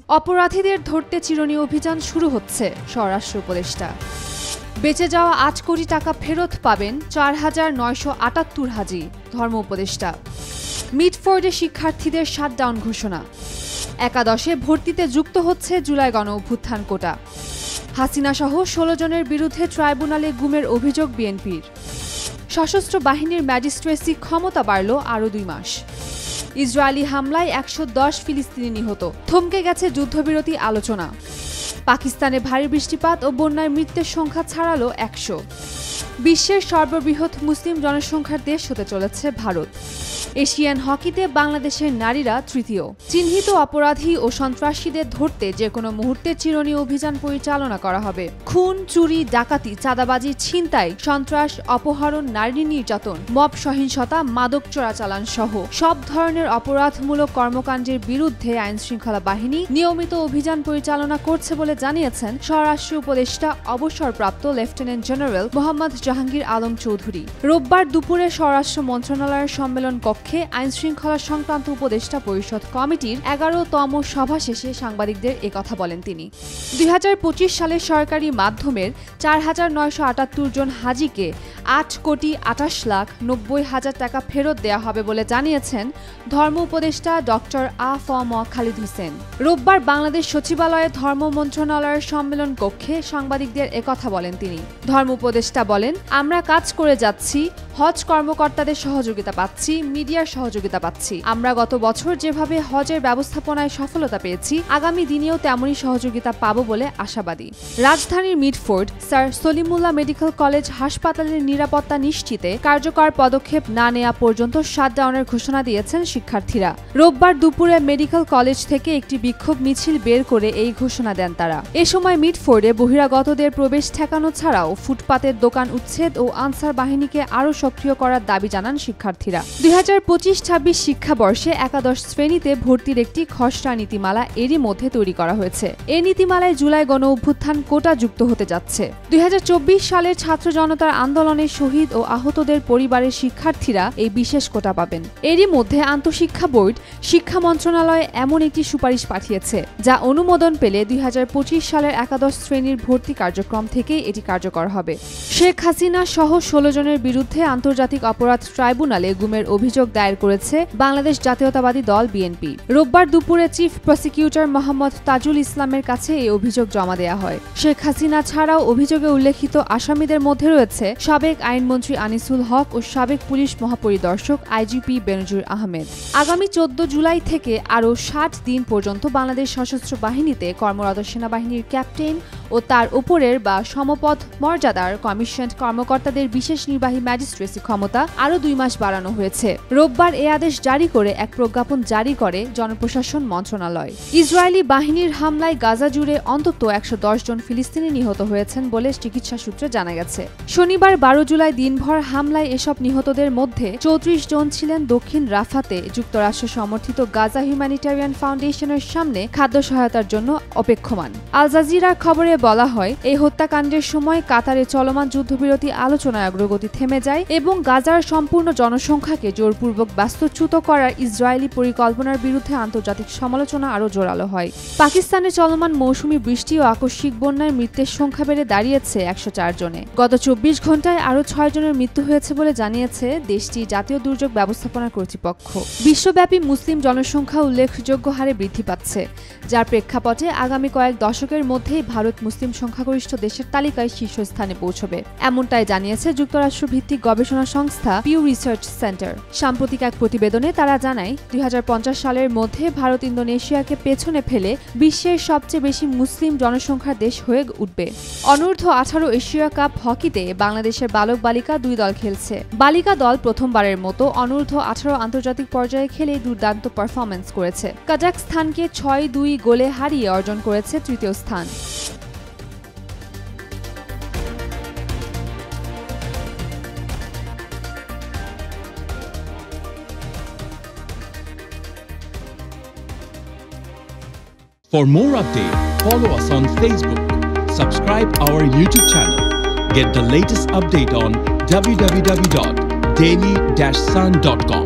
অপরাধীদের ধরতে চিরুনি অভিযান শুরু হচ্ছে, স্বরাষ্ট্র উপদেষ্টা। বেঁচে যাওয়া ৮ কোটি টাকা ফেরত পাবেন ৪,৯৭৮ হাজি, ধর্ম উপদেষ্টা। মিডফোর্ডে শিক্ষার্থীদের শাটডাউন ঘোষণা। একাদশে ভর্তিতে যুক্ত হচ্ছে জুলাই গণ অভ্যুত্থান কোটা। হাসিনা সহ ১৬ জনের বিরুদ্ধে ট্রাইব্যুনালে গুমের অভিযোগ বিএনপির। সশস্ত্র বাহিনীর ম্যাজিস্ট্রেসি ক্ষমতা বাড়ল আরও ২ মাস। ইসরায়েলি হামলায় ১১০ ফিলিস্তিনি নিহত, থমকে গেছে যুদ্ধবিরতি আলোচনা। পাকিস্তানে ভারী বৃষ্টিপাত ও বন্যায় মৃতের সংখ্যা ছাড়ালো ১০০। বিশ্বের সর্ববৃহৎ মুসলিম জনসংখ্যার দেশ হতে চলেছে ভারত। এশিয়ান হকিতে বাংলাদেশের নারীরা তৃতীয়। চিহ্নিত অপরাধী ও সন্ত্রাসীদের ধরতে যে কোনো মুহূর্তে চিরুনি অভিযান পরিচালনা করা হবে। খুন, চুরি, ডাকাতি, চাঁদাবাজি, ছিনতাই, সন্ত্রাস, অপহরণ, নারী নির্যাতন, মব সহিংসতা, মাদক চোরাচালান সহ সব ধরনের অপরাধমূলক কর্মকাণ্ডের বিরুদ্ধে আইনশৃঙ্খলা বাহিনী নিয়মিত অভিযান পরিচালনা করছে বলে জানিয়েছেন স্বরাষ্ট্র উপদেষ্টা অবসরপ্রাপ্ত লেফটেন্যান্ট জেনারেল মোহাম্মদ জাহাঙ্গীর আলম চৌধুরী। রোববার দুপুরে স্বরাষ্ট্র মন্ত্রণালয়ের সম্মেলন কক্ষে আইনশৃঙ্খলা সংক্রান্ত উপদেষ্টা পরিষদ কমিটির ১১তম সভা শেষে সাংবাদিকদের একথা বলেন তিনি। ২০২৫ সালে সরকারি মাধ্যমের ৪,৯৭৮ জন হাজিকে ৮,২৮,৯০,০০০ টাকা ফেরত দেওয়া হবে বলে জানিয়েছেন ধর্ম উপদেষ্টা ডক্টর আ.ফ.ম. খালিদ হোসেন। রোববার বাংলাদেশ সচিবালয়ে ধর্ম মন্ত্রণালয়ের সম্মেলন কক্ষে সাংবাদিকদের একথা বলেন তিনি। ধর্ম উপদেষ্টা বলেন, আমরা কাজ করে যাচ্ছি, হজ কর্মকর্তাদের সহযোগিতা পাচ্ছি, মিডিয়ার সহযোগিতা পাচ্ছি। আমরা গত বছর যেভাবে হজের ব্যবস্থাপনায় সফলতা পেয়েছি, আগামী দিনেও তেমনই সহযোগিতা পাব বলে আশাবাদী। রাজধানীর Mitford sir Salimullah medical college হাসপাতালের নিরাপত্তা নিশ্চিতে কার্যকর পদক্ষেপ না নেওয়া পর্যন্ত শাটডাউনের ঘোষণা দিয়েছেন শিক্ষার্থীরা। রোববার দুপুরে মেডিকেল কলেজ থেকে একটি বিক্ষোভ মিছিল বের করে এই ঘোষণা দেন তারা। এ সময় মিডফোর্ডে বহিরাগতদের প্রবেশ ঠেকানো ছাড়াও ফুটপাতের দোকান উচ্ছেদ ও আনসার বাহিনীকে আরও সক্রিয় করার দাবি জানান শিক্ষার্থীরা। ২০২৫-২৬ শিক্ষাবর্ষে একাদশ শ্রেণীতে ভর্তির একটি খসড়া নীতিমালা এরই মধ্যে তৈরি করা হয়েছে। এই নীতিমালায় জুলাই গণ অভ্যুত্থান কোটা যুক্ত হতে যাচ্ছে। ২০২৪ সালের ছাত্র জনতার আন্দোলনে শহীদ ও আহতদের পরিবারের শিক্ষার্থীরা এই বিশেষ কোটা পাবেন। এরই মধ্যে আন্তঃশিক্ষা বোর্ড শিক্ষা মন্ত্রণালয়ে এমন একটি সুপারিশ পাঠিয়েছে, যা অনুমোদন পেলে ২০২৫ সালের একাদশ শ্রেণীর ভর্তি কার্যক্রম থেকেই এটি কার্যকর হবে। শেখ হাসিনা সহ ১৬ জনের বিরুদ্ধে আন্তর্জাতিক অপরাধ ট্রাইব্যুনালে গুমের অভিযোগ দায়ের করেছে বাংলাদেশ জাতীয়তাবাদী দল বিএনপি। রোববার দুপুরে চিফ প্রসিকিউটর মোহাম্মদ তাজুল ইসলামের কাছে এই অভিযোগ জমা দেওয়া হয়। শেখ হাসিনা ছাড়াও অভিযোগে উল্লেখিত আসামিদের মধ্যে রয়েছে সাবেক আইনমন্ত্রী আনিসুল হক ও সাবেক পুলিশ মহাপরিদর্শক আইজিপি বেনজুর আহমেদ। আগামী ১৪ জুলাই থেকে আরও ৬০ দিন পর্যন্ত বাংলাদেশ সশস্ত্র বাহিনীতে কর্মরত সেনাবাহিনীর ক্যাপ্টেন ও তার উপরের বা সমপদ মর্যাদার কমিশনড কর্মকর্তাদের বিশেষ নির্বাহী ম্যাজিস্ট্রেসি ক্ষমতা আরও ২ মাস বাড়ানো হয়েছে। রোববার এ আদেশ জারি করে এক প্রজ্ঞাপন জারি করে জনপ্রশাসন মন্ত্রণালয়। ইসরায়েলি বাহিনীর হামলায় গাজা জুড়ে অন্তত ১১০ জন ফিলিস্তিনি নিহত হয়েছেন বলে চিকিৎসা সূত্রে জানা গেছে। শনিবার ১২ জুলাই দিনভর হামলায় এসব নিহতদের মধ্যে ৩৪ জন ছিলেন দক্ষিণ রাফাতে যুক্তরাষ্ট্র সমর্থিত গাজা হিউম্যানিটেরিয়ান ফাউন্ডেশনের সামনে খাদ্য সহায়তার জন্য অপেক্ষমান। আল জাজিরার খবরে বলা হয়, এই হত্যাকাণ্ডের সময় কাতারে চলমান যুদ্ধবিরতি আলোচনায় অগ্রগতি থেমে যায় এবং গাজার সম্পূর্ণ জনসংখ্যাকে জোরপূর্বক বাস্তুচ্যুত করার ইসরায়েলি পরিকল্পনার বিরুদ্ধে আন্তর্জাতিক সমালোচনা আরও জোরালো হয়। পাকিস্তানে চলমান মৌসুমী বৃষ্টি ও আকস্মিক বন্যায় মৃতের সংখ্যা বেড়ে দাঁড়িয়েছে ১০৪ জনে। গত ২৪ ঘণ্টায় আরও ৬ জনের মৃত্যু হয়েছে বলে জানিয়েছে দেশটির জাতীয় দুর্যোগ ব্যবস্থাপনা কর্তৃপক্ষ। বিশ্বব্যাপী মুসলিম জনসংখ্যা উল্লেখযোগ্য হারে বৃদ্ধি পাচ্ছে, যার প্রেক্ষাপটে আগামী কয়েক দশকের মধ্যেই ভারত মুসলিম সংখ্যাগরিষ্ঠ দেশের তালিকায় শীর্ষস্থানে পৌঁছবে, এমনটাই জানিয়েছে যুক্তরাষ্ট্র ভিত্তিক গবেষণা সংস্থা পিউ রিসার্চ সেন্টার। সাম্প্রতিক এক প্রতিবেদনে তারা জানায়, ২০৫০ সালের মধ্যে ভারত ইন্দোনেশিয়াকে পেছনে ফেলে বিশ্বের সবচেয়ে বেশি মুসলিম জনসংখ্যার দেশ হয়ে উঠবে। অনূর্ধ্ব ১৮ এশিয়া কাপ হকিতে বাংলাদেশের বালক বালিকা ২ দল খেলছে। বালিকা দল প্রথমবারের মতো অনূর্ধ্ব ১৮ আন্তর্জাতিক পর্যায়ে খেলে দুর্দান্ত পারফরম্যান্স করেছে। কাজাখস্তানকে ৬-২ গোলে হারিয়ে অর্জন করেছে তৃতীয় স্থান। For more updates, follow us on Facebook, subscribe our YouTube channel, get the latest update on www.daily-sun.com.